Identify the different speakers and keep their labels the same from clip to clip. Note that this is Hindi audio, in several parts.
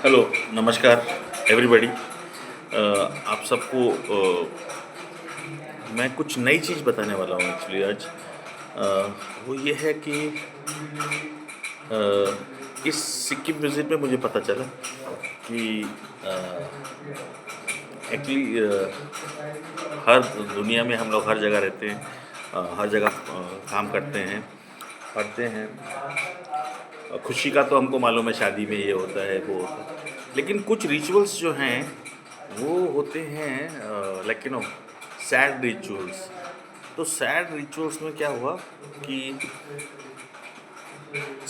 Speaker 1: हेलो, नमस्कार एवरीबॉडी। आप सबको मैं कुछ नई चीज़ बताने वाला हूँ एक्चुअली आज। वो ये है कि इस सिक्किम विज़िट में मुझे पता चला कि एक्चुअली हर दुनिया में हम लोग हर जगह रहते हैं, हर जगह काम करते हैं, पढ़ते हैं। खुशी का तो हमको मालूम है, शादी में ये होता है वो होता है, लेकिन कुछ रिचुअल्स जो हैं वो होते हैं लाइक सैड रिचुअल्स। तो सैड रिचुअल्स में क्या हुआ कि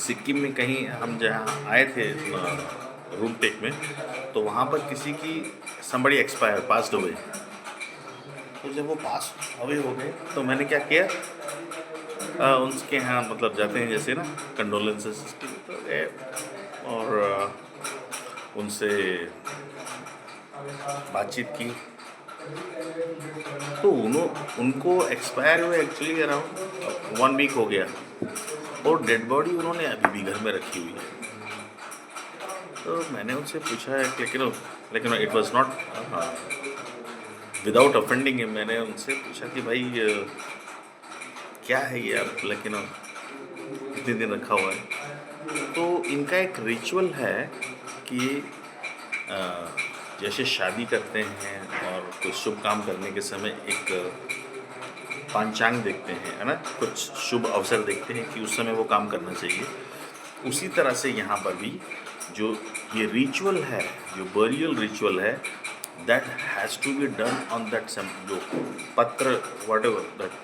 Speaker 1: सिक्किम में कहीं हम जहाँ आए थे रूम टेक में, तो वहाँ पर किसी की somebody एक्सपायर पास्ड अवे। तो जब वो पास अवे हो गए तो मैंने क्या किया, उनके यहाँ मतलब जाते हैं जैसे ना कंडोलेंसेस के लिए, तो गए और उनसे बातचीत की। तो उनको एक्सपायर हुए एक्चुअली अराउंड 1 वीक हो गया, और डेड बॉडी उन्होंने अभी भी घर में रखी हुई है। तो मैंने उनसे पूछा है, लेकिन it was not without offending him. मैंने उनसे पूछा कि भाई क्या है ये, आप लेकिन कितने दिन रखा हुआ है। तो इनका एक रिचुअल है कि अ, जैसे शादी करते हैं और कुछ शुभ काम करने के समय एक पंचांग देखते हैं, है ना, कुछ शुभ अवसर देखते हैं कि उस समय वो काम करना चाहिए। उसी तरह से यहाँ पर भी जो ये रिचुअल है, जो बरियल रिचुअल है, that has to be done on that some जो पत्र वट एवर दैट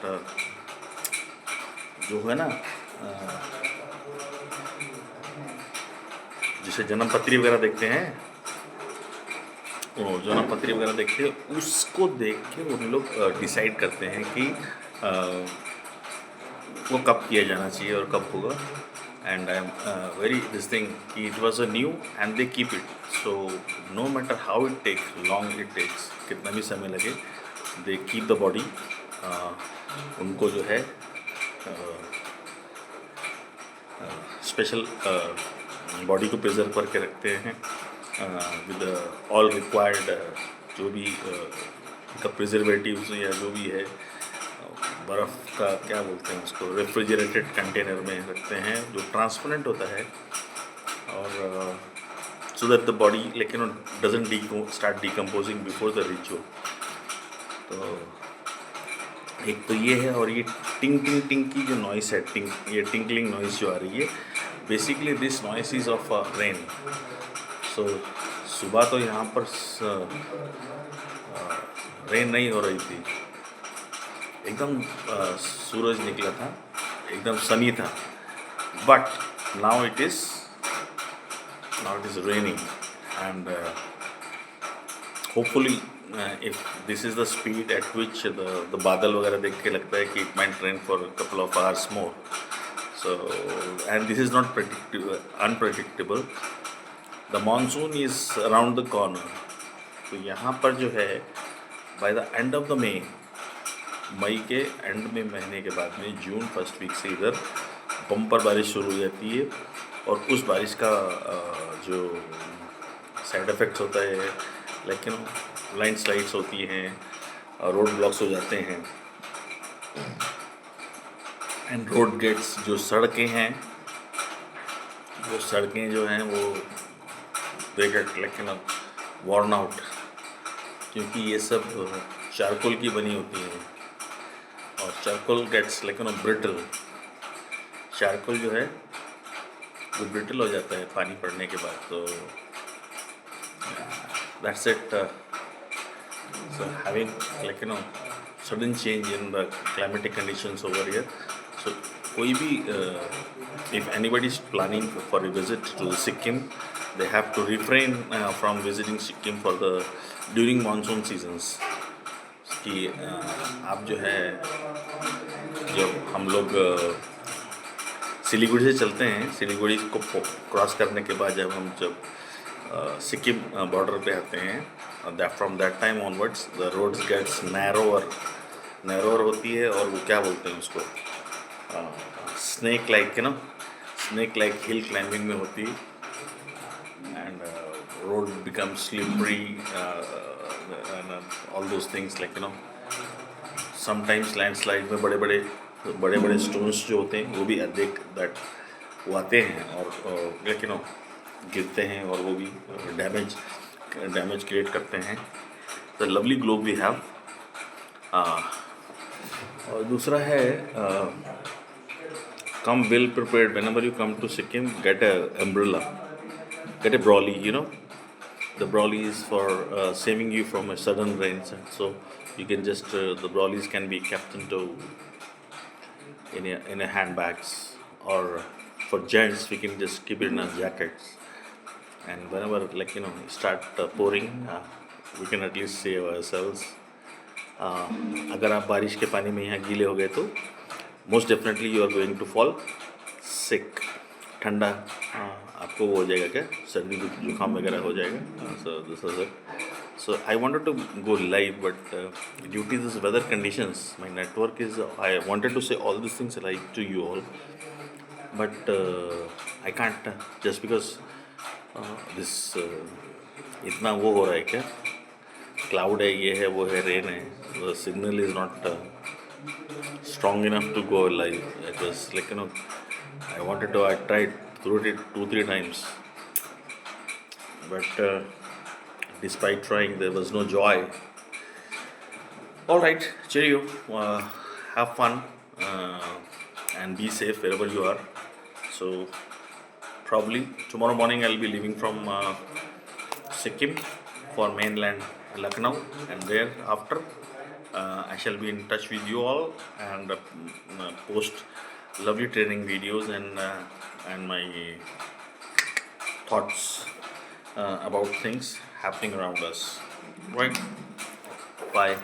Speaker 1: जो है ना, जिसे जन्म पत्री वगैरह देखते हैं, वो जन्म पत्री वगैरह देखते हैं, उसको देख के उन लोग डिसाइड करते हैं कि वो कब किया जाना चाहिए और कब होगा। And I am very this thing कि it was a new and they keep it. So no matter how it takes long it takes, कितना भी समय लगे, दे कीप द बॉडी। उनको जो है स्पेशल बॉडी को प्रिजर्व करके रखते हैं विद ऑल रिक्वायर्ड जो भी का प्रिजर्वेटिव्स या जो भी है, बर्फ़ का क्या बोलते हैं उसको, रेफ्रिजरेटेड कंटेनर में रखते हैं जो ट्रांसपेरेंट होता है, और सो दैट द बॉडी लेकिन doesn't start decomposing before the ritual. तो एक तो ये है, और ये टिंग टिंग टिंग की जो नॉइस है, ये टिंकलिंग नॉइस जो आ रही है, basically this noise is of rain. So सुबह तो यहाँ पर रेन नहीं हो रही थी, एकदम सूरज निकला था, एकदम सनी था, but now it is raining. And hopefully if this is the speed at which the बादल वगैरह देख के लगता है कि it might rain for a couple of hours more. So and this is not unpredictable. The monsoon is around the corner. तो यहाँ पर जो है by the end of the May, मई के एंड में, महीने के बाद में जून फर्स्ट वीक से इधर बम्पर बारिश शुरू हो जाती है। और उस बारिश का जो साइड इफ़ेक्ट्स होता है, लेकिन लैंड स्लाइड्स होती हैं, रोड ब्लॉक्स हो जाते हैं, एंड रोड गेट्स, जो सड़कें हैं, वो सड़कें जो हैं वो दे गेट लेकिन वॉर्न आउट, क्योंकि ये सब चारकोल की बनी होती हैं, और चारकोल गेट्स लेकिन ब्रिटल। चारकोल जो है वो ब्रिटल हो जाता है पानी पड़ने के बाद। तो that's it. So having sudden change in the climatic conditions over here, so कोई भी if anybody is planning for a visit to Sikkim, they have to refrain from visiting Sikkim for the during monsoon seasons। कि आप जो है, जब हम लोग सिलीगुड़ी से चलते हैं, सिलीगुड़ी को क्रॉस करने के बाद जब सिक्किम बॉर्डर पे आते हैं, from that time onwards the roads gets narrower होती है, और वो क्या बोलते हैं उसको, स्नेक लाइक हिल क्लाइंबिंग में होती है। And road becomes slippery and all those things like sometimes landslide में बड़े बड़े stones जो होते हैं वो भी अधिक that वो आते हैं और like गिरते हैं और वो भी डैमेज क्रिएट करते हैं. The lovely globe we have. और दूसरा है come well prepared whenever you come to Sikkim. Get a umbrella, get a brolly. The brolly is for saving you from a sudden rains, and so you can just the brollies can be kept in a handbags, or for gents we can just keep it in our jackets, and whenever start pouring, we can at least save ourselves. अगर आप बारिश के पानी में यहाँ गीले हो गए तो most definitely you are going to fall sick. ठंडा आपको वो हो जाएगा, क्या सर्दी जुकाम वगैरह हो जाएगा. So this is it. So I wanted to go live but due to this weather conditions my network is, I wanted to say all this things like to you all but I can't just because this इतना वो हो रहा है, क्या क्लाउड है, ये है, वो है, रेन है. The signal is not strong enough to go live. It was like I tried through it 2-3 times, but despite trying there was no joy. All right, cheerio. Have fun and be safe wherever you are. So probably tomorrow morning I'll be leaving from Sikkim for mainland Lucknow, and thereafter I shall be in touch with you all and post lovely training videos and my thoughts about things happening around us. Right? Bye.